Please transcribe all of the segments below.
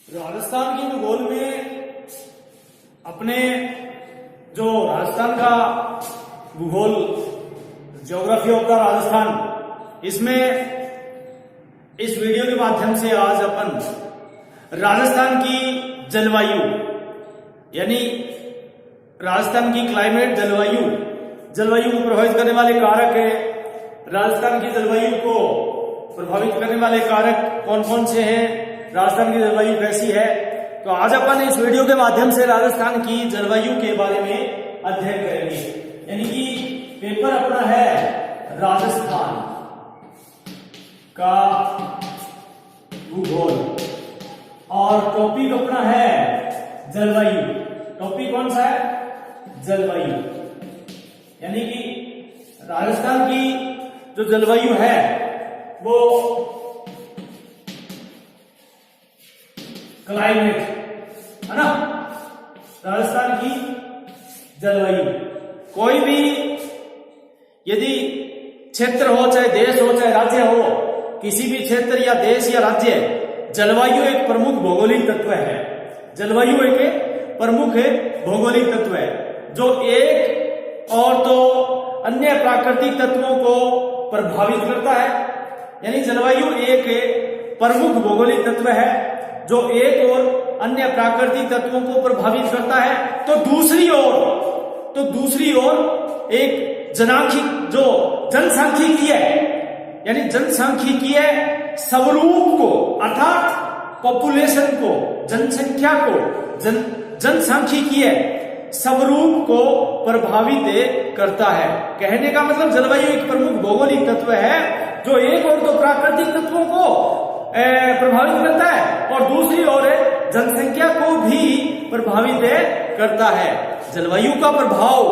राजस्थान की भूगोल में अपने जो राजस्थान का भूगोल ज्योग्राफी ऑफ द राजस्थान, इसमें इस वीडियो के माध्यम से आज अपन राजस्थान की जलवायु यानी राजस्थान की क्लाइमेट जलवायु को प्रभावित करने वाले कारक है। राजस्थान की जलवायु को प्रभावित करने वाले कारक कौन कौन से हैं, राजस्थान की जलवायु कैसी है, तो आज अपन इस वीडियो के माध्यम से राजस्थान की जलवायु के बारे में अध्ययन करेंगे। यानी कि पेपर अपना है राजस्थान का भूगोल और टॉपिक अपना है जलवायु। टॉपिक कौन सा है? जलवायु। यानी कि राजस्थान की जो जलवायु है वो क्लाइमेट है ना, राजस्थान की जलवायु। कोई भी यदि क्षेत्र हो, चाहे देश हो चाहे राज्य हो, किसी भी क्षेत्र या देश या राज्य, जलवायु एक प्रमुख भौगोलिक तत्व है। जलवायु एक प्रमुख भौगोलिक तत्व है जो एक और तो अन्य प्राकृतिक तत्वों को प्रभावित करता है। यानी जलवायु एक प्रमुख भौगोलिक तत्व है जो एक और अन्य प्राकृतिक तत्वों को प्रभावित करता है। तो दूसरी ओर एक जनसांख्यिकीय यानी जनसांख्यिकीय स्वरूप को अर्थात पॉपुलेशन को, जनसंख्या को, जनसांख्यिकीय स्वरूप को प्रभावित करता है। कहने का मतलब जलवायु एक प्रमुख भौगोलिक तत्व है जो एक और तो प्राकृतिक तत्वों को प्रभावित करता है और दूसरी ओर जनसंख्या को भी प्रभावित करता है। जलवायु का प्रभाव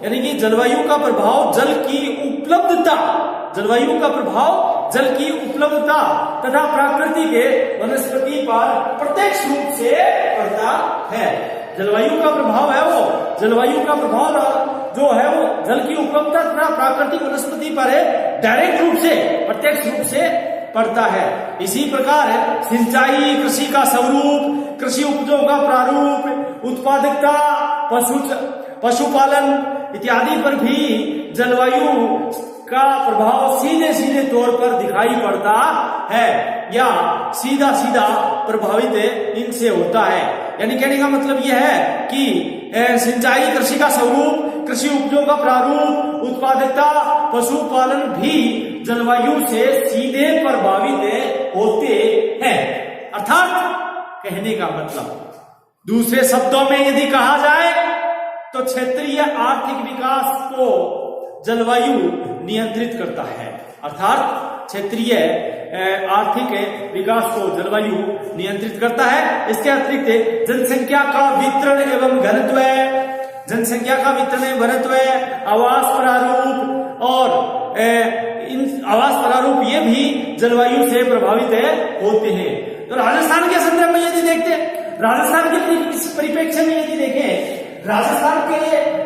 यानी कि जलवायु का प्रभाव जल की उपलब्धता तथा प्रकृति के वनस्पति पर प्रत्यक्ष रूप से पड़ता है। जलवायु का प्रभाव जो है वो जल की उपलब्धता तथा प्राकृतिक वनस्पति पर डायरेक्ट रूप से, प्रत्यक्ष रूप से पड़ता है। इसी प्रकार सिंचाई, कृषि का स्वरूप, कृषि उपजों का प्रारूप, उत्पादकता, पशुपालन इत्यादि पर भी जलवायु का प्रभाव सीधे तौर पर दिखाई पड़ता है या सीधा प्रभावित इनसे होता है। यानी कहने का मतलब यह है कि सिंचाई, कृषि का स्वरूप, कृषि उपजों का प्रारूप, उत्पादकता, पशुपालन भी जलवायु से सीधे प्रभावित होते हैं। अर्थात कहने का मतलब दूसरे शब्दों में यदि कहा जाए तो क्षेत्रीय आर्थिक विकास को जलवायु नियंत्रित करता है। अर्थात क्षेत्रीय आर्थिक विकास को जलवायु नियंत्रित करता है। इसके अतिरिक्त जनसंख्या का वितरण एवं घनत्व, आवास प्रारूप और इन आवास प्रारूप ये भी जलवायु से प्रभावित होते हैं। तो राजस्थान के संदर्भ में यदि देखते हैं, राजस्थान के परिप्रेक्ष्य में यदि देखें, राजस्थान के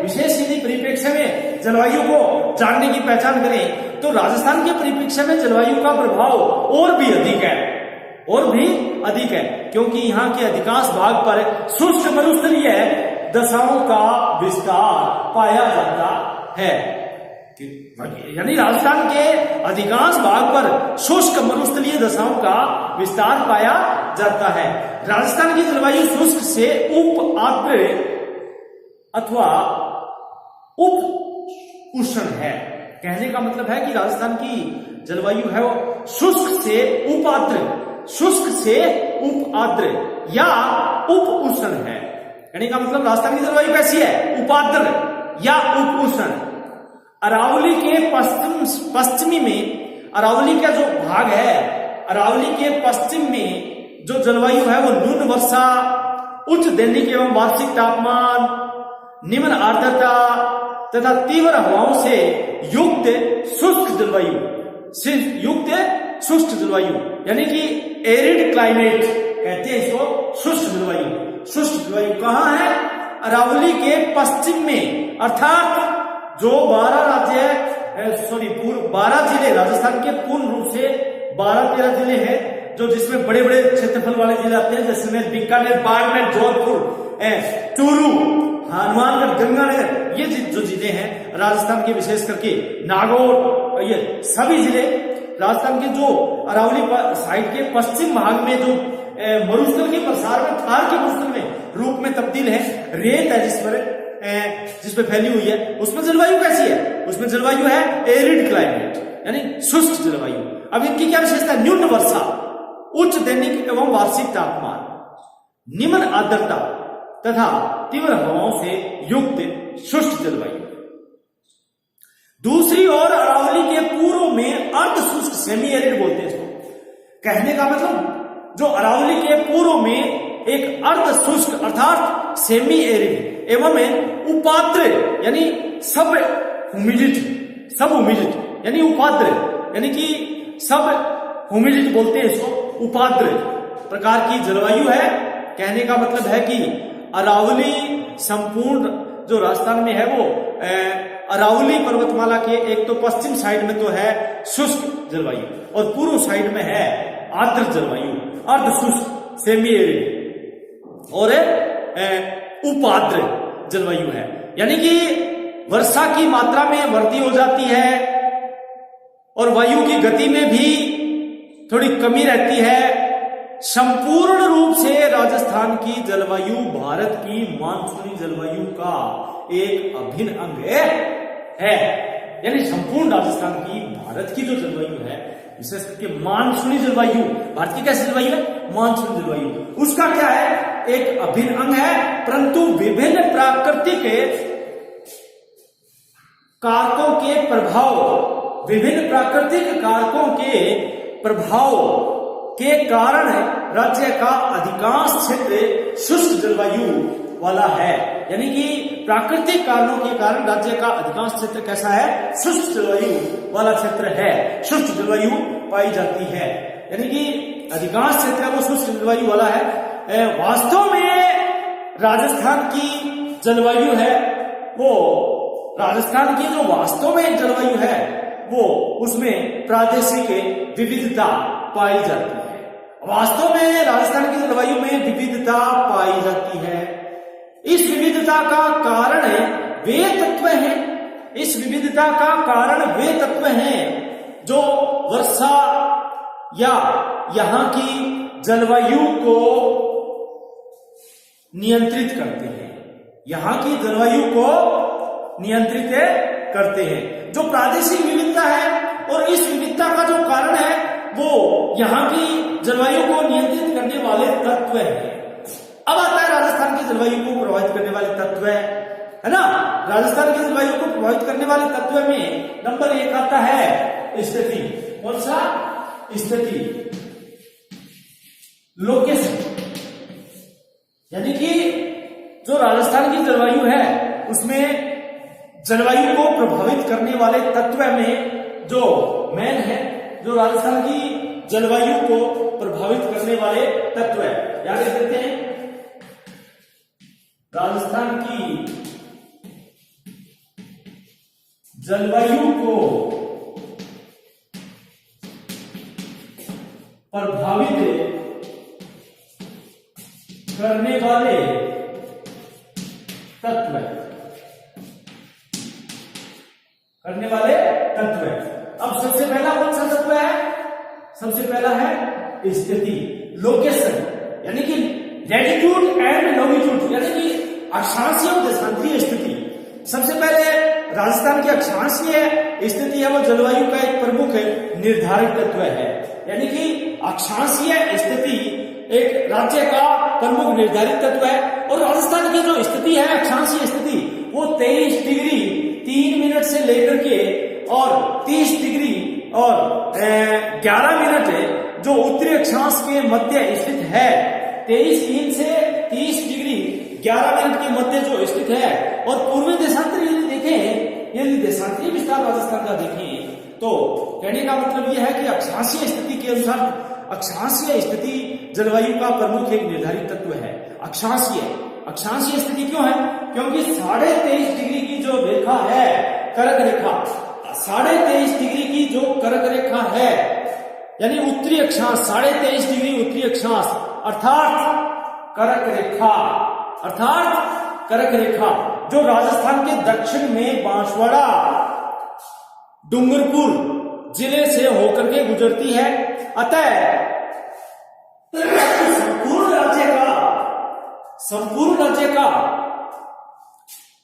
विशेष यदि परिप्रेक्ष्य में जलवायु को जानने की पहचान करें तो राजस्थान के परिप्रेक्ष्य में जलवायु का प्रभाव और भी अधिक है क्योंकि यहाँ के अधिकांश भाग पर शुष्क मरुस्थलीय दशाओं का विस्तार पाया जाता है। यानी राजस्थान के अधिकांश भाग पर शुष्क मरुस्थलीय दशाओं का विस्तार पाया जाता है। राजस्थान की जलवायु शुष्क से उप आर्द्र अथवा उप उष्ण है। कहने का मतलब है कि राजस्थान की जलवायु है वो शुष्क से उप आर्द्र या उप उष्ण है। कहने का मतलब राजस्थान की जलवायु कैसी है? उपाद्र या उप उष्ण। अरावली के पश्चिमी में, अरावली का जो भाग है, अरावली के पश्चिम में जो जलवायु है वो न्यून वर्षा, उच्च दैनिक एवं वार्षिक तापमान, निम्न आर्द्रता तथा तीव्र हवाओं से युक्त शुष्क जलवायु यानी कि एरिड क्लाइमेट कहते हैं इसको। शुष्क जलवायु कहाँ है? अरावली के पश्चिम में, अर्थात जो 12 जिले राजस्थान के पूर्ण रूप से 12-13 जिले हैं जो जिसमें बड़े बड़े क्षेत्रफल वाले जिले आते हैं, जैसे बीकानेर, बाड़मेर, जोधपुर, चूरू, हनुमानगढ़, गंगानगर, ये जो जिले हैं राजस्थान के, विशेष करके नागौर, ये सभी जिले राजस्थान के जो अरावली साइड के पश्चिम भाग में जो मरुस्थल के प्रसार में थार के मरुस्थल में रूप में तब्दील है, रेत है जिस पे फैली हुई है, उसमें जलवायु कैसी है? उसमें जलवायु है एरिड क्लाइमेट, यानी शुष्क जलवायु। अब इनकी क्या विशेषता? न्यून वर्षा, उच्च दैनिक एवं वार्षिक तापमान, निम्न आर्द्रता तथा तीव्र हवाओं से युक्त शुष्क जलवायु। दूसरी ओर अरावली के पूर्व में अर्ध शुष्क, सेमी एरिड बोलते हैं इसको। कहने का मतलब जो अरावली के पूर्व में एक अर्ध शुष्क अर्थात सेमी एरिड एवं उपाद्र यानी सब ह्यूमिडिटी यानी उपाद्र यानी कि सब ह्यूमिडिटी बोलते हैं इसको, उपाद्र प्रकार की जलवायु है। कहने का मतलब है कि अरावली संपूर्ण जो राजस्थान में है वो अरावली पर्वतमाला के एक तो पश्चिम साइड में तो है शुष्क जलवायु और पूर्व साइड में है आर्द्र जलवायु, अर्ध शुष्क सेमी एरिड और उपाद्र जलवायु है। यानी कि वर्षा की मात्रा में वृद्धि हो जाती है और वायु की गति में भी थोड़ी कमी रहती है। संपूर्ण रूप से राजस्थान की जलवायु भारत की मानसूनी जलवायु का एक अभिन्न अंग है। यानी संपूर्ण राजस्थान की भारत की जो जलवायु है, विशेष करके मानसूनी जलवायु, भारत की कैसी जलवायु है? मानसूनी जलवायु, उसका क्या है? एक अभिन्न अंग है। परंतु विभिन्न प्राकृतिक कारकों के प्रभाव, विभिन्न प्राकृतिक कारकों के प्रभाव के कारण राज्य का अधिकांश क्षेत्र शुष्क जलवायु वाला है। यानी कि प्राकृतिक कारणों के कारण राज्य का अधिकांश क्षेत्र कैसा है? शुष्क जलवायु वाला क्षेत्र है, शुष्क जलवायु पाई जाती है। यानी कि अधिकांश क्षेत्र वो शुष्क जलवायु वाला है। वास्तव में राजस्थान की जलवायु है वो, राजस्थान की जो वास्तव में जलवायु है वो, उसमें प्रादेशिक विविधता पाई जाती है। वास्तव में राजस्थान की जलवायु में विविधता पाई जाती है। इस विविधता का कारण वे तत्व हैं, इस विविधता का कारण वे तत्व हैं जो वर्षा या यहाँ की जलवायु को नियंत्रित करते हैं, यहाँ की जलवायु को नियंत्रित करते हैं। जो प्रादेशिक विविधता है और इस विविधता का जो कारण है वो यहाँ की जलवायु को नियंत्रित करने वाले तत्व है। अब आता है राजस्थान की जलवायु को प्रभावित करने वाले तत्व है ना। राजस्थान की जलवायु को प्रभावित करने वाले तत्व में नंबर 1 आता है स्थिति। कौन सा? स्थिति, लोकेशन। यानी कि जो राजस्थान की जलवायु है उसमें जलवायु को प्रभावित करने वाले तत्व में जो मेन है, जो राजस्थान की जलवायु को प्रभावित करने वाले तत्व है, याद रख देते हैं। राजस्थान की जलवायु को प्रभावित करने वाले तत्व, करने वाले तत्व। अब सबसे पहला कौन सा तत्व है? सबसे पहला है स्थिति, लोकेशन। यानी कि लैटिट्यूड एंड लॉन्गिट्यूड, यानी कि अक्षांशीय और देशांतरीय स्थिति। सबसे पहले राजस्थान की अक्षांशीय स्थिति है वो जलवायु का एक प्रमुख निर्धारक तत्व है। यानी कि अक्षांशीय स्थिति एक राज्य का प्रमुख निर्धारित तत्व है। और राजस्थान की जो स्थिति है अक्षांशीय स्थिति, वो 23 डिग्री 3 मिनट से लेकर के और 30 डिग्री और 11 मिनट जो उत्तरी अक्षांश के मध्य स्थित है, 23 से 30 डिग्री 11 मिनट के मध्य जो स्थित है। और पूर्वी देशांतर यदि देखें, यदि देशांतरीय विस्तार राजस्थान का देखें तो कहने का मतलब यह है कि अक्षांशीय स्थिति के अनुसार, अक्षांशीय स्थिति जलवायु का प्रमुख एक निर्धारित तत्व है। अक्षांशीय स्थिति क्यों है? क्योंकि 23.5 डिग्री की जो रेखा है, कर्क रेखा, 23.5 डिग्री की जो कर्क रेखा है, यानी उत्तरी अक्षांश 23.5 डिग्री उत्तरी अक्षांश अर्थात कर्क रेखा जो राजस्थान के दक्षिण में बांसवाड़ा डूंगरपुर जिले से होकर के गुजरती है। अतः संपूर्ण राज्य का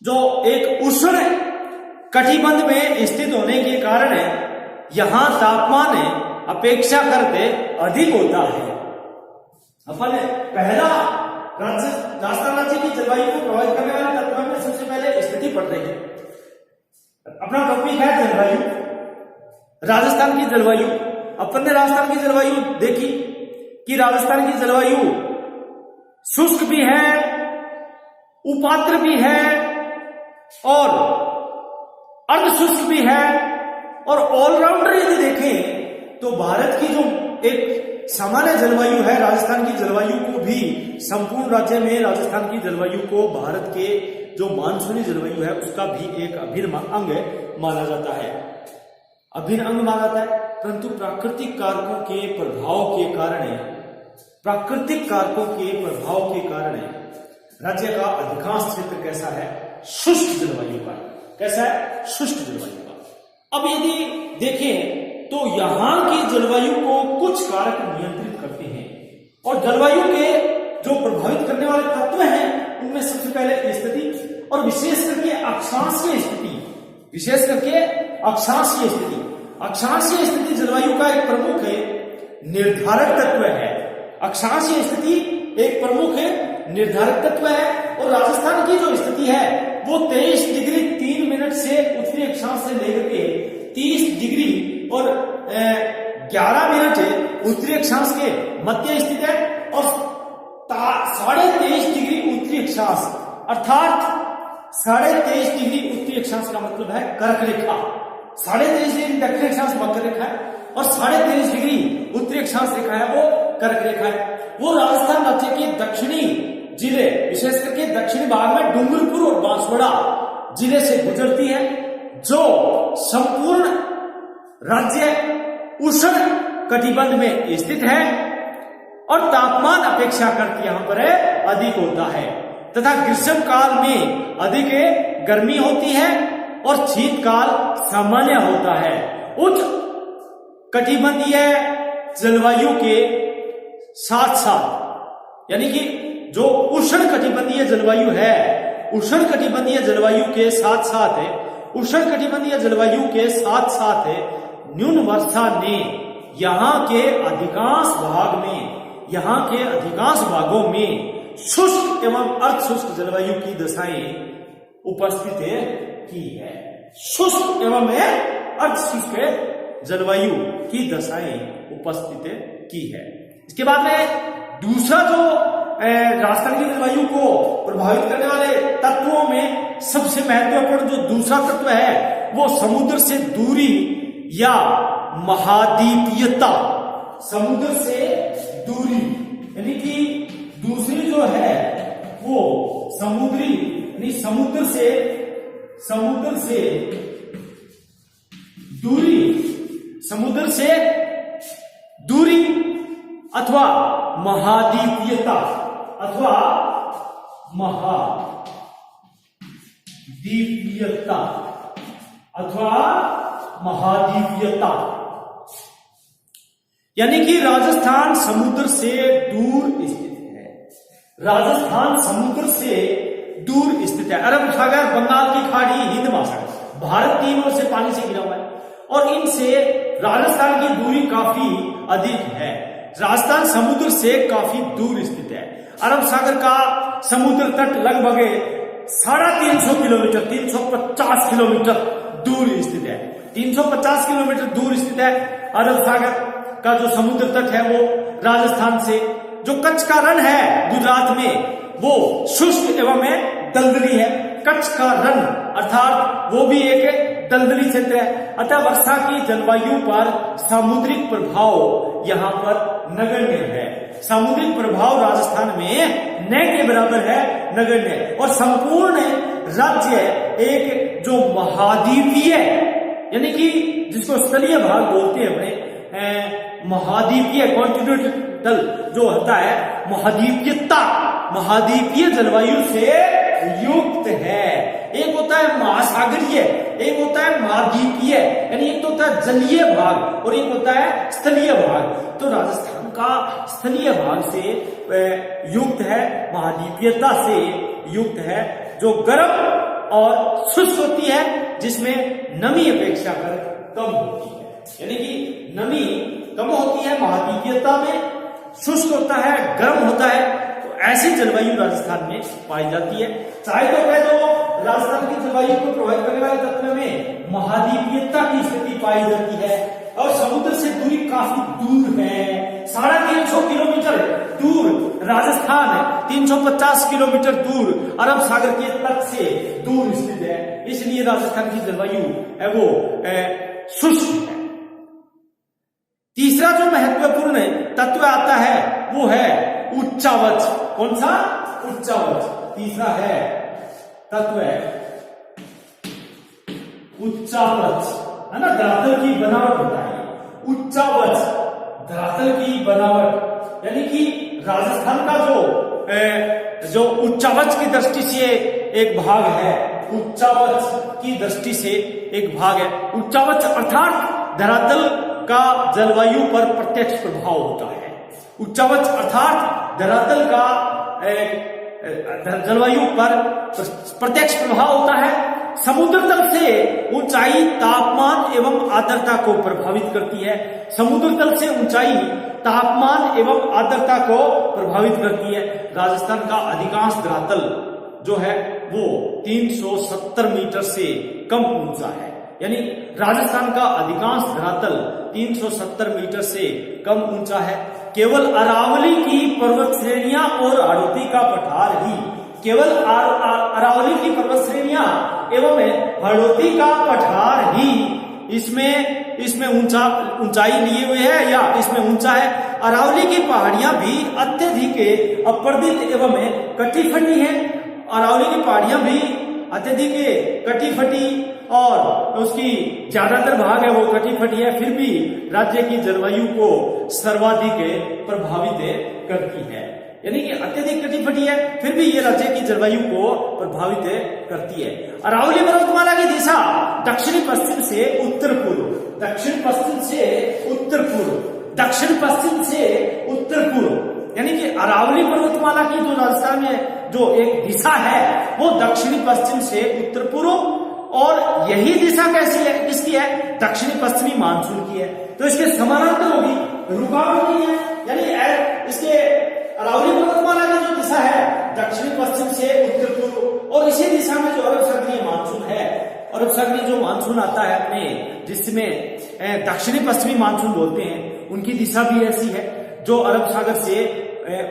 जो एक उष्ण कटिबंध में स्थित होने के कारण यहां तापमान अपेक्षा करते अधिक होता है। अपन पहला राज्य राजस्थान राज्य की जलवायु को प्रभावित करने वाले तत्वों में सबसे पहले स्थिति पड़ रही है। अपना टॉपिक है जलवायु, राजस्थान की जलवायु। अपन ने राजस्थान की जलवायु देखी कि राजस्थान की जलवायु शुष्क भी है, उपात्र भी है और अर्धशुष्क भी है। और ऑलराउंडर यदि देखें तो भारत की जो एक सामान्य जलवायु है, राजस्थान की जलवायु को भी संपूर्ण राज्य में राजस्थान की जलवायु को भारत के जो मानसूनी जलवायु है उसका भी एक अभिन्न अंग माना जाता है, अभिन्न अंग माना जाता है। परंतु प्राकृतिक कारकों के प्रभाव के कारण राज्य का अधिकांश क्षेत्र कैसा है? शुष्क जलवायु का। कैसा है? शुष्क जलवायु का। अब यदि देखें तो यहां की जलवायु को कुछ कारक नियंत्रित करते हैं और जलवायु के जो प्रभावित करने वाले तत्व हैं उनमें सबसे पहले स्थिति और विशेष करके अक्षांशीय स्थिति जलवायु का एक प्रमुख निर्धारक तत्व है। अक्षांशीय स्थिति एक प्रमुख निर्धारक तत्व है और राजस्थान की जो स्थिति है वो 23 डिग्री 3 मिनट से उत्तरी अक्षांश से लेकर के 30 डिग्री और 11 मिनट उत्तरी अक्षांश के मध्य स्थित है और 23.5 डिग्री उत्तरी अक्षांश अर्थात 23.5 डिग्री उत्तरी अक्षांश का मतलब है कर्क रेखा, 23.5 डिग्री दक्षिण अक्षांश वक्र रेखा है और 23.5 डिग्री उत्तरी अक्षांश रेखा है वो कर्क रेखा है। वो राजस्थान राज्य के दक्षिणी जिले विशेष करके दक्षिणी भाग में डूंगरपुर और बांसवाड़ा जिले से गुजरती है, जो संपूर्ण राज्य उष्ण कटिबंध में स्थित है और तापमान अपेक्षाकृत यहां पर अधिक होता है तथा ग्रीष्म काल में अधिक गर्मी होती है और शीतकाल सामान्य होता है। उच्च कटिबंधीय जलवायु के साथ साथ यानी कि जो उष्ण कटिबंधीय जलवायु है, उष्ण कटिबंधीय जलवायु के साथ साथ न्यून वर्षा ने यहाँ के अधिकांश भागों में शुष्क एवं अर्धशुष्क जलवायु की दशाएं उपस्थित की है। शुष्क एवं अर्धशुष्क जलवायु की दशाएं उपस्थित की है। इसके बाद में दूसरा जो राजस्थान की जलवायु को प्रभावित करने वाले तत्वों में सबसे महत्वपूर्ण जो दूसरा तत्व है वो समुद्र से दूरी या महाद्वीपीयता। समुद्र से दूरी यानी कि दूसरी जो है वो समुद्री यानी समुद्र से दूरी अथवा महाद्वीपीयता यानी कि राजस्थान समुद्र से दूर स्थित है। अरब सागर, बंगाल की खाड़ी, हिंद महासागर, भारत तीन ओर से पानी से घिरा हुआ है और इनसे राजस्थान की दूरी काफी अधिक है। राजस्थान समुद्र से काफी दूर स्थित है। अरब सागर का समुद्र तट लगभग 350 किलोमीटर 350 किलोमीटर दूर स्थित है। 350 किलोमीटर दूर स्थित है अरब सागर का जो समुद्र तट है वो राजस्थान से। जो कच्छ का रण है गुजरात में वो शुष्क एवं दलदली है। कच्छ का रण अर्थात वो भी एक दलदली क्षेत्र है। अतः वर्षा की जलवायु पर सामुद्रिक प्रभाव यहाँ पर नगण्य है। सामुद्रिक प्रभाव राजस्थान में न के बराबर है, नगण्य। और संपूर्ण राज्य एक जो महाद्वीपीय यानी कि जिसको स्थलीय भाग बोलते हैं अपने महाद्वीपीय कॉन्टिनेंटल जो होता है महाद्वीपीय जलवायु से युक्त है। एक होता है महासागरीय, एक होता है महाद्वीपीय, यानी एक तो होता है जलीय भाग और एक होता है स्थलीय भाग। तो राजस्थान का स्थलीय भाग से युक्त है, महाद्वीपीयता से युक्त है, जो गर्म और शुष्क होती है, जिसमें नमी अपेक्षाकृत कम होती है, यानी कि नमी कम होती है महाद्वीपीयता में, शुष्क होता है, गर्म होता है। तो ऐसी जलवायु राजस्थान में पाई जाती है। चाहे तो कह दो राजस्थान की जलवायु को प्रभावित करने वाले तत्व में महाद्वीपीयता की स्थिति पाई जाती है और समुद्र से दूरी काफी दूर है। 350 किलोमीटर दूर राजस्थान है, 350 किलोमीटर दूर अरब सागर के तट से दूर स्थित है, इसलिए राजस्थान की जलवायु है वो शुष्क है। तीसरा जो महत्वपूर्ण तत्व आता है वो है उच्चावच। कौन सा? उच्चावच। तीसरा है तत्व है उच्चावच, है ना, धरातल की बनावट होता है उच्चावच, धरातल की बनावट, यानी कि राजस्थान का जो उच्चावच की दृष्टि से एक भाग है, उच्चावच की दृष्टि से एक भाग है। उच्चावच अर्थात धरातल का जलवायु पर प्रत्यक्ष प्रभाव होता है। उच्चावच अर्थात धरातल का जलवायु पर प्रत्यक्ष प्रभाव होता है। समुद्र तल से ऊंचाई तापमान एवं आर्द्रता को प्रभावित करती है। समुद्र तल से ऊंचाई तापमान एवं आर्द्रता को प्रभावित करती है। राजस्थान का अधिकांश धरातल जो है वो 370 मीटर से कम ऊंचा है, यानी राजस्थान का अधिकांश धरातल 370 मीटर से कम ऊंचा है। केवल अरावली की पर्वत श्रेणियां और हाड़ौती का पठार ही, केवल अरावली की पर्वत श्रेणियां एवं हाड़ौती का पठार ही इसमें ऊंचाई लिए हुए है या इसमें ऊंचा है। अरावली की पहाड़ियां भी अत्यधिक अपर्दित एवं कटिफटी है। अरावली की पहाड़ियां भी अत्यधिक कटिफटी और उसकी ज्यादातर भाग है वो कटिफटी है, फिर भी राज्य की जलवायु को सर्वाधिक प्रभावित करती है, यानी कि अत्यधिक कटिफटी है फिर भी ये राज्य की जलवायु को प्रभावित करती है। अरावली पर्वतमाला की दिशा दक्षिण पश्चिम से उत्तर पूर्व, दक्षिण पश्चिम से उत्तर पूर्व, दक्षिण पश्चिम से उत्तर पूर्व, यानी कि अरावली पर्वतमाला की जो राजस्थान में जो एक दिशा है वो दक्षिणी पश्चिम से उत्तर पूर्व, और यही दिशा कैसी है? किसकी है? दक्षिणी पश्चिमी मानसून की है। तो इसके समानांतर होगी, रुकावट नहीं है, यानी इसके अरावली पर्वतमाला की जो दिशा है दक्षिणी पश्चिम से उत्तर पूर्व, और इसी दिशा में जो अरब सागरीय मानसून है, अरब सागरीय जो मानसून आता है अपने, जिसमें दक्षिणी पश्चिमी मानसून बोलते हैं, उनकी दिशा भी ऐसी है जो अरब सागर से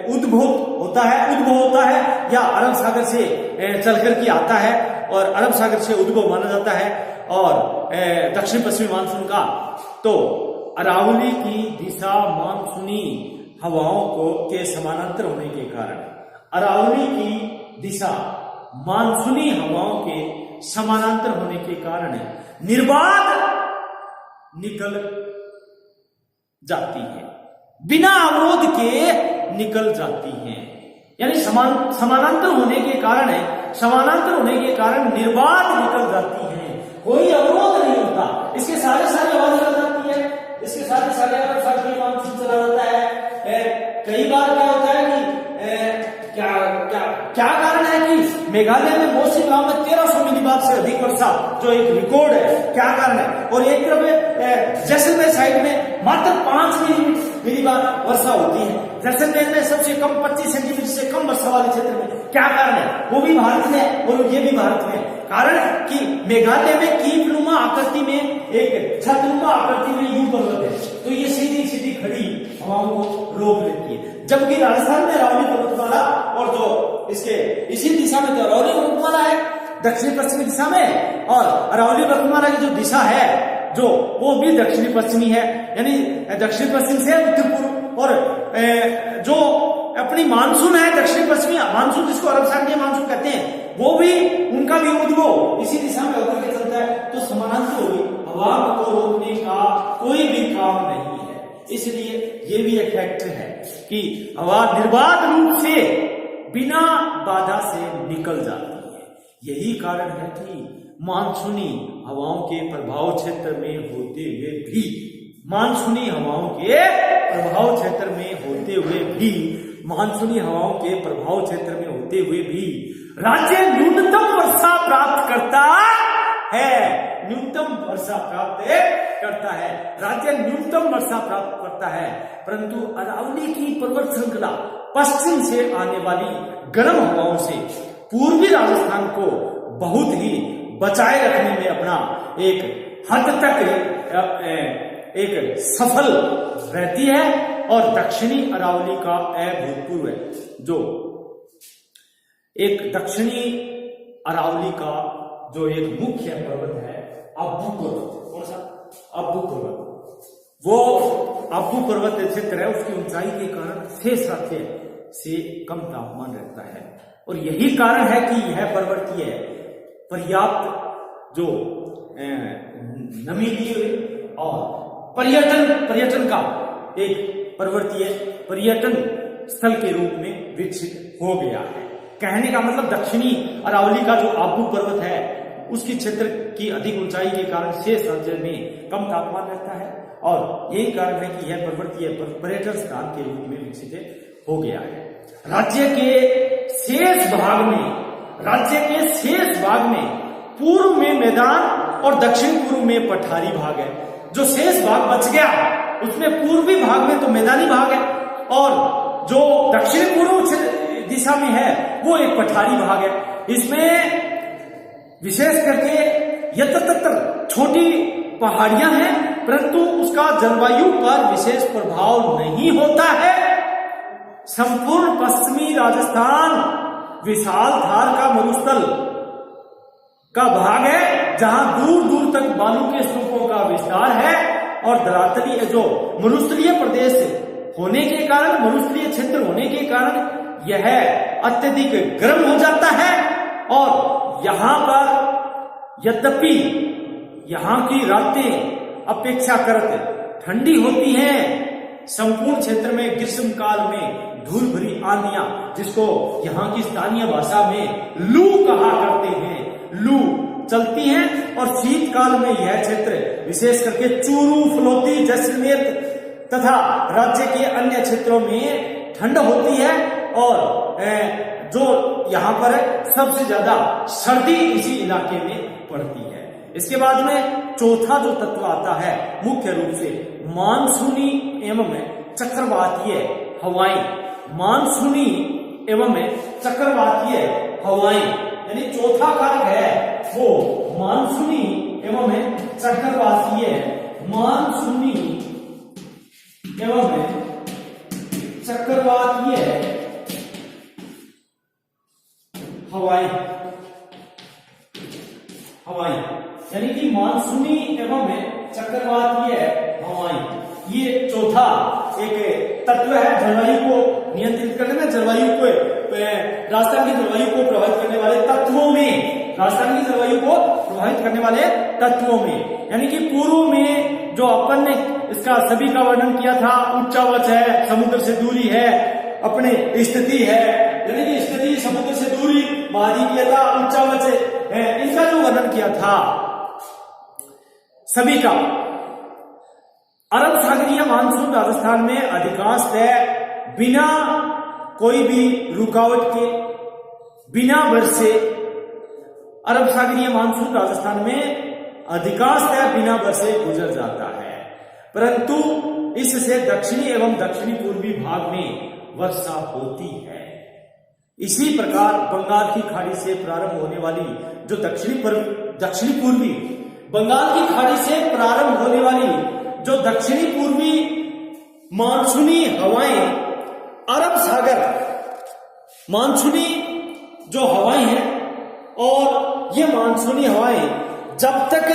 उद्भव होता है या अरब सागर से चलकर के आता है और अरब सागर से उद्भव माना जाता है। और दक्षिण पश्चिमी मानसून का तो अरावली की दिशा मानसूनी हवाओं के समानांतर होने के कारण, अरावली की दिशा मानसूनी हवाओं के समानांतर होने के कारण निर्बाध निकल जाती है, बिना अवरोध के निकल जाती हैं, यानी समानांतर होने के कारण निर्बाध निकल जाती हैं, कोई अवरोध नहीं होता। इसके सारे हवा निकल जाती है, इसके सारे अरब सागरीय मानसून चला जाता है। कई बार क्या होता है कि क्या कारण है कि मेघालय में मौसम गांव में 1300 मिलीबार से अधिक वर्षा जो एक रिकॉर्ड है, क्या कारण है? और एक तरफ जैसलमेर साइड में मात्र 5 मिलीबार वर्षा होती है। जैसलमेर में सबसे कम 25 सेंटीमीटर से कम वर्षा वाले क्षेत्र में, क्या कारण है? वो भी भारत में और ये भी भारत में। कारण कि मेघालय में कीपनुमा आकृति में, एक छतनुमा आकृति में यूं पर्वत है, तो ये सीधी खड़ी हवाओं को रोक लेती है। जबकि राजस्थान में अरावली पर्वतमाला और जो इसके इसी दिशा में तो अरावली पर्वतमाला है दक्षिणी पश्चिमी दिशा में, और अरावली पर्वतमाला की जो दिशा है जो वो भी दक्षिणी पश्चिमी है, यानी दक्षिण पश्चिम से उत्तर पूर्व। और जो अपनी मानसून है दक्षिण पश्चिमी मानसून, जिसको अरब सागरीय मानसून कहते हैं, वो भी उनका भी उद्भव इसी दिशा में होकर के चलता है। तो समानांतर होगी, हवा को रोकने का कोई भी काम नहीं है। इसलिए ये भी एक फैक्टर है कि हवा निर्बाध रूप से बिना बाधा से निकल जाती है। यही कारण है कि मानसूनी हवाओं के प्रभाव क्षेत्र में होते हुए भी मानसूनी हवाओं के प्रभाव क्षेत्र में होते हुए भी मानसूनी हवाओं के प्रभाव क्षेत्र में होते हुए भी राज्य न्यूनतम वर्षा प्राप्त करता है। न्यूनतम वर्षा प्राप्त करता है, राज्य न्यूनतम वर्षा प्राप्त करता है। परंतु अरावली की पर्वत श्रृंखला पश्चिम से आने वाली गर्म हवाओं से पूर्वी राजस्थान को बहुत ही बचाए रखने में अपना एक हद तक एक सफल रहती है। और दक्षिणी अरावली का अभूतपूर्व है, जो एक दक्षिणी अरावली का जो एक मुख्य पर्वत है अब्बू पर्वत। कौन सा? अब्बू पर्वत। वो अब्बू पर्वत क्षेत्र है, उसकी ऊंचाई के कारण शेष राज्य से कम तापमान रहता है। और यही कारण है कि यह पर्वतीय पर्याप्त जो नमी लिए और पर्यटन का एक पर्वतीय पर्यटन स्थल के रूप में विकसित हो गया है। कहने का मतलब दक्षिणी अरावली का जो आबू पर्वत है उसकी क्षेत्र की अधिक ऊंचाई के कारण शेष राज्य में कम तापमान रहता है और यही कारण है कि यह पर्वतीय पर्यटन स्थान के रूप में विकसित हो गया है। राज्य के शेष भाग में पूर्व में मैदान और दक्षिण पूर्व में पठारी भाग है। जो शेष भाग बच गया उसमें पूर्वी भाग में तो मैदानी भाग है और जो दक्षिण पूर्व दिशा में है वो एक पठारी भाग है। इसमें विशेष करके यत्र छोटी पहाड़ियां हैं, परंतु उसका जलवायु पर विशेष प्रभाव नहीं होता है। संपूर्ण पश्चिमी राजस्थान विशाल थार का मरुस्थल का भाग है, जहां दूर दूर तक बालू के स्तूपों का विस्तार है और धरातलीय जो मरुस्थलीय प्रदेश होने के कारण, मरुस्थलीय क्षेत्र होने के कारण यह अत्यधिक गर्म हो जाता है। और यहां पर यद्यपि यहां की रातें अपेक्षाकृत ठंडी होती हैं, संपूर्ण क्षेत्र में ग्रीष्म काल में धूल भरी आंधियां, जिसको यहाँ की स्थानीय भाषा में लू कहा करते हैं, लू चलती हैं। और शीतकाल में यह क्षेत्र विशेष करके चूरू, फलोती, जैसलमेर तथा राज्य के अन्य क्षेत्रों में ठंड होती है और जो यहाँ पर सबसे ज्यादा सर्दी इसी इलाके में पड़ती है। इसके बाद में चौथा जो तत्व आता है मुख्य रूप से मानसूनी एवं चक्रवातीय हवाएं। मानसूनी एवं चक्रवातीय हवाएं यानी चौथा कारक है वो मानसूनी एवं चक्रवातीय, मानसूनी एवं चक्रवातीय हवाएं यानी कि मानसूनी एवं चक्रवातीय हवाएं, ये चौथा एक तत्व है जलवायु को नियंत्रित करने में, जलवायु को राजस्थान की जलवायु को प्रभावित करने वाले तत्वों में, राजस्थान की जलवायु को प्रभावित करने वाले तत्वों में। यानी कि पूर्व में जो अपन ने इसका सभी का वर्णन किया था, उच्चावच है, समुद्र से दूरी है, अपने स्थिति है, यानी कि स्थिति, समुद्र से दूरी, महाद्वीपीयता, उच्चावच है, इनका जो वर्णन किया था सभी का। अरब सागरीय मानसून राजस्थान में अधिकांशतः बिना कोई भी रुकावट के, बिना वर्षे, अरब सागरीय मानसून राजस्थान में अधिकांशतः बिना वर्षे गुजर जाता है, परंतु इससे दक्षिणी एवं दक्षिणी पूर्वी भाग में वर्षा होती है। इसी प्रकार बंगाल की खाड़ी से प्रारंभ होने वाली जो दक्षिणी पूर्वी बंगाल की खाड़ी से प्रारंभ होने वाली जो दक्षिणी पूर्वी मानसूनी हवाएं अरब सागर मानसूनी जो हवाएं हैं, और ये मानसूनी हवाएं जब तक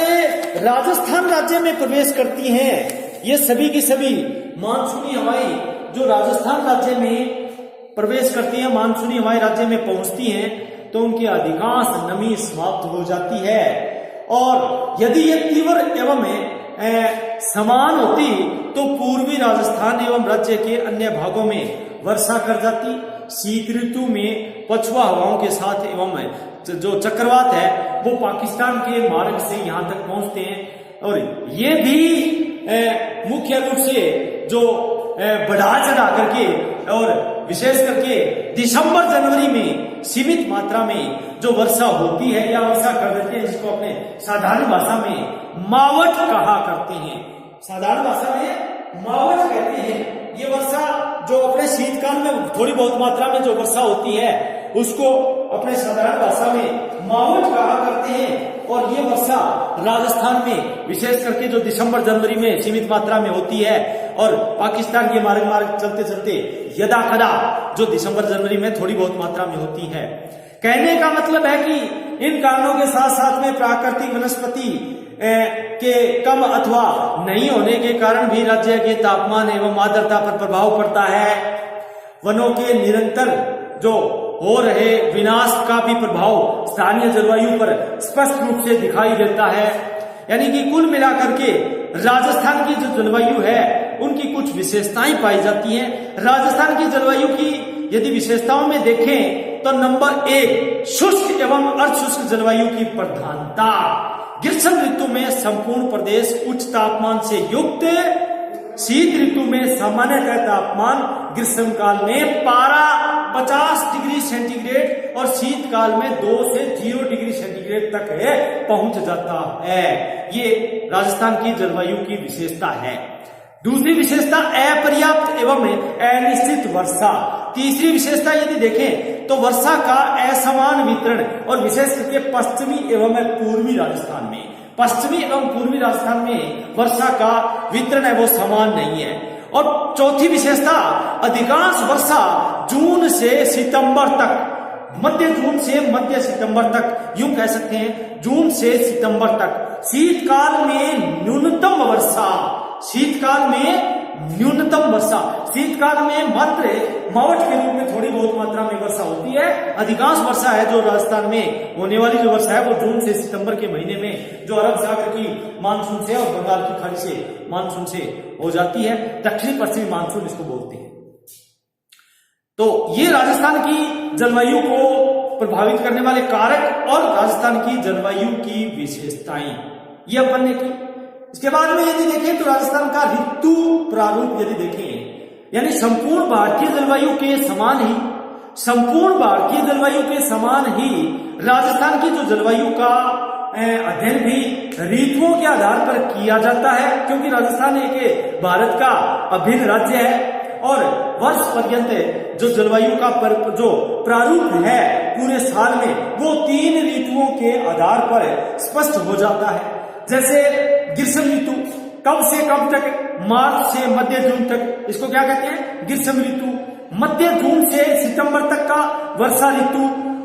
राजस्थान राज्य में प्रवेश करती हैं, ये सभी की सभी मानसूनी हवाएं जो राजस्थान राज्य में प्रवेश करती हैं, मानसूनी हवाएं राज्य में पहुंचती हैं, तो उनकी अधिकांश नमी समाप्त हो जाती है। और यदि ये तीव्र एवं समान होती तो पूर्वी राजस्थान एवं राज्य के अन्य भागों में वर्षा कर जाती। शीत ऋतु में पछुआ हवाओं के साथ एवं जो चक्रवात है वो पाकिस्तान के मार्ग से यहाँ तक पहुंचते हैं और ये भी मुख्य रूप से जो बढ़ा चढ़ा करके और विशेष करके दिसंबर जनवरी में सीमित मात्रा में जो वर्षा होती है या वर्षा कर देते हैं, जिसको अपने साधारण भाषा में मावठ कहा करते हैं। साधारण भाषा में मावठ कहते हैं। ये वर्षा जो अपने शीतकाल में थोड़ी बहुत मात्रा में जो वर्षा होती है उसको अपने साधारण भाषा में मावठ कहा करते हैं। और ये वर्षा राजस्थान में विशेष करके जो दिसंबर जनवरी में सीमित मात्रा में होती है और पाकिस्तान के मार्ग चलते चलते यदा कदा जो दिसंबर जनवरी में थोड़ी बहुत मात्रा में होती है। कहने का मतलब है कि इन कारणों के साथ साथ में प्राकृतिक वनस्पति के कम अथवा नहीं होने के कारण भी राज्य के तापमान एवं आर्द्रता पर प्रभाव पड़ता है। वनों के निरंतर जो हो रहे विनाश का भी प्रभाव स्थानीय जलवायु पर स्पष्ट रूप से दिखाई देता है। यानी कि कुल मिलाकर के राजस्थान की जो जलवायु है उनकी कुछ विशेषताएं पाई जाती हैं। राजस्थान की जलवायु की यदि विशेषताओं में देखें तो नंबर 1 शुष्क एवं अर्धशुष्क जलवायु की प्रधानता। ग्रीष्म ऋतु में संपूर्ण प्रदेश उच्च तापमान से युक्त, शीत ऋतु में सामान्यतः तापमान ग्रीष्म काल में पारा 50 डिग्री सेंटीग्रेड और शीतकाल में 2 से 0 डिग्री सेंटीग्रेड तक पहुंच जाता है। ये राजस्थान की जलवायु की विशेषता है। दूसरी विशेषता अपर्याप्त एवं अनिश्चित वर्षा। तीसरी विशेषता यदि देखें तो वर्षा का असमान वितरण और विशेष करके पश्चिमी एवं पूर्वी राजस्थान में, पश्चिमी एवं पूर्वी राजस्थान में वर्षा का वितरण है वो समान नहीं है। और चौथी विशेषता अधिकांश वर्षा जून से सितंबर तक, मध्य जून से मध्य सितंबर तक, यूं कह सकते हैं जून से सितंबर तक। शीतकाल में न्यूनतम वर्षा, शीतकाल में न्यूनतम वर्षा, शीतकाल में मात्र मावठ के रूप में थोड़ी बहुत मात्रा में वर्षा होती है। अधिकांश वर्षा है जो राजस्थान में होने वाली जो वर्षा है वो जून से सितंबर के महीने में जो अरब सागर की मानसून से और बंगाल की खाड़ी से मानसून से हो जाती है। दक्षिणी पश्चिमी मानसून इसको बोलते हैं। तो ये राजस्थान की जलवायु को प्रभावित करने वाले कारक और राजस्थान की जलवायु की विशेषताएं ये अपन ने की। इसके बाद में यदि देखें तो राजस्थान का ऋतु प्रारूप यदि देखें, यानी संपूर्ण भारतीय जलवायु के समान ही, संपूर्ण भारतीय जलवायु के समान ही राजस्थान की जो जलवायु का अध्ययन भी ऋतुओं के आधार पर किया जाता है, क्योंकि राजस्थान एक भारत का अभिन्न राज्य है और वर्ष पर्यंत जो जलवायु का जो प्रारूप है पूरे साल में वो 3 ऋतुओं के आधार पर स्पष्ट हो जाता है। जैसे ग्रीष्म ऋतु कब से कब तक, मार्च से मध्य जून तक, इसको क्या कहते हैं ग्रीष्म ऋतु। मध्य जून से सितंबर तक का वर्षा ऋतु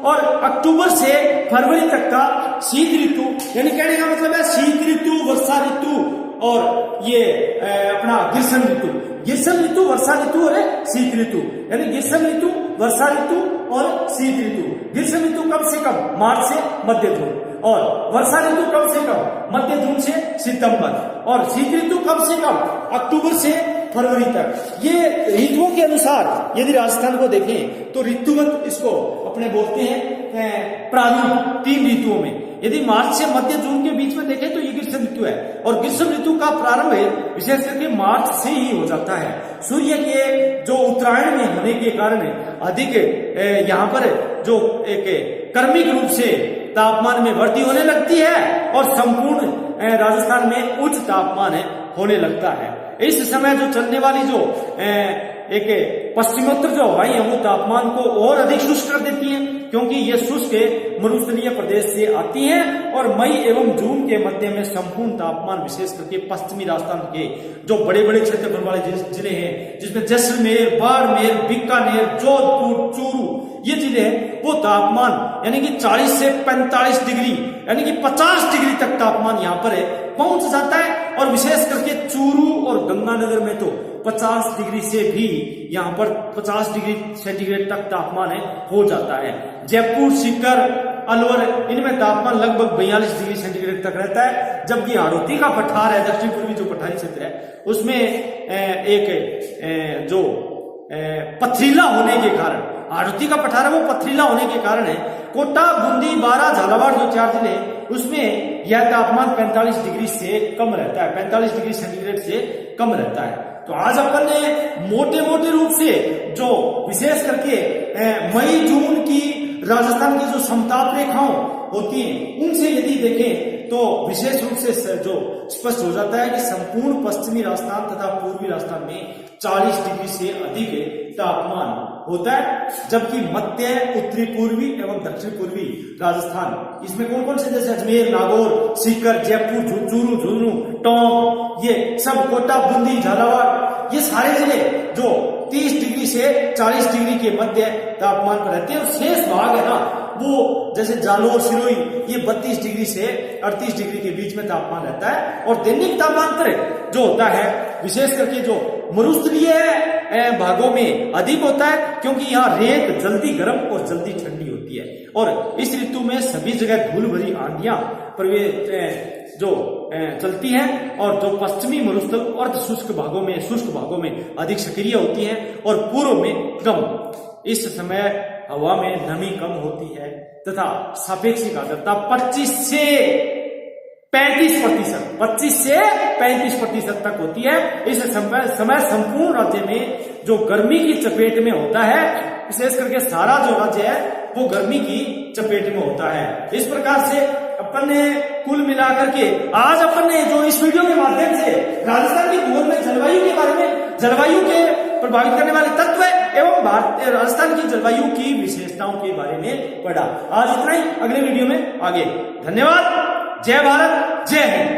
और अक्टूबर से फरवरी तक का शीत ऋतु। यानी कहने का मतलब है शीत ऋतु, वर्षा ऋतु और ये अपना ग्रीष्म ऋतु। ग्रीष्म ऋतु, वर्षा ऋतु और शीत ऋतु, यानी ग्रीष्म ऋतु, वर्षा ऋतु और शीत ऋतु। ग्रीष्म ऋतु कब से कब, मार्च से मध्य जून, और वर्षा ऋतु कब से कब, मध्य जून से सितंबर, और शीत ऋतु कब से कब, अक्टूबर से फरवरी तक। ये ऋतुओं के अनुसार यदि राजस्थान को देखें तो ऋतुवत इसको अपने बोलते हैं प्रारूप 3 ऋतुओं में। यदि मार्च से मध्य जून के बीच में देखें तो ये ग्रीष्म ऋतु है और ग्रीष्म ऋतु का प्रारंभ विशेष करके मार्च से ही हो जाता है। सूर्य के जो उत्तरायण में होने के कारण अधिक यहाँ पर जो एक क्रमिक रूप से तापमान में वृद्धि होने लगती है और संपूर्ण राजस्थान में उच्च तापमान होने लगता है। इस समय जो चलने वाली जो एक पश्चिमोत्तर जो हवाएं हैं वो तापमान को और अधिक शुष्क कर देती हैं, क्योंकि ये शुष्क मरुस्थलीय प्रदेश से आती हैं और मई एवं जून के मध्य में संपूर्ण तापमान विशेष करके पश्चिमी राजस्थान के जो बड़े बड़े क्षेत्रफल वाले जिले हैं, जिसमें जैसलमेर, बाड़मेर, बीकानेर, जोधपुर, चूरू ये जिले हैं, वो तापमान यानी कि 40 से 45 डिग्री यानी कि 50 डिग्री तक तापमान यहाँ पर पहुंच जाता है। और विशेष करके चूरू और गंगानगर में तो 50 डिग्री से भी यहाँ पर 50 डिग्री सेंटीग्रेड तक तापमान हो जाता है। जयपुर, सीकर अलवर, इनमें तापमान लगभग 42 डिग्री सेंटीग्रेड तक रहता है। जबकि हाड़ौती का पठार है, दक्षिण पूर्वी जो पठारी क्षेत्र है, उसमें एक जो पथरीला होने के कारण, हाड़ौती का पठार है वो पथरीला होने के कारण है। कोटा, बूंदी, बारां, झालावाड़ जो 4 जिले, उसमें यह तापमान 45 डिग्री से कम रहता है, 45 डिग्री सेंटीग्रेड से कम रहता है। तो आज अपन ने मोटे मोटे रूप से जो विशेष करके मई जून की राजस्थान की जो समताप रेखाओं होती हैं, उनसे यदि देखें तो विशेष रूप से जो स्पष्ट हो जाता है कि संपूर्ण पश्चिमी राजस्थान तथा पूर्वी राजस्थान में 40 डिग्री से अधिक तापमान होता है। जबकि मध्य, उत्तरी पूर्वी एवं दक्षिण पूर्वी राजस्थान, इसमें कौन कौन से, जैसे अजमेर, नागौर, सीकर, जयपुर, चूरू, झुंझुनू, टोंक, ये सब, कोटा, बूंदी, झालावाड़, ये सारे जिले जो 30 डिग्री से 40 डिग्री के मध्य तापमान पर रहते हैं। और शेष भाग है ना, वो जैसे जालोर, सिरोही, ये 32 डिग्री से 38 डिग्री के बीच में तापमान रहता है। और दैनिक तापांतर जो होता है विशेष करके जो मरुस्थलीय भागों में अधिक होता है, क्योंकि यहाँ रेत जल्दी गर्म और जल्दी ठंडी होती है। और इस ऋतु में सभी जगह धूल भरी आंधियां जो चलती हैं, और जो पश्चिमी मरुस्थल अर्ध शुष्क भागों में अधिक सक्रिय होती हैं, और पूर्व में कम। इस समय हवा में नमी कम होती है तथा सापेक्षिक आर्द्रता 25 से 35% तक होती है। इस समय संपूर्ण राज्य में जो गर्मी की चपेट में होता है, विशेष करके सारा जो राज्य है वो गर्मी की चपेट में होता है। इस प्रकार से अपन ने कुल मिलाकर के आज अपन ने जो इस वीडियो के माध्यम से राजस्थान की भूगोल में जलवायु के बारे में, जलवायु के प्रभावित करने वाले तत्व एवं भारतीय राजस्थान की जलवायु की विशेषताओं के बारे में पढ़ा। आज इतना ही, अगले वीडियो में आगे। धन्यवाद। जय भारत, जय हिंद।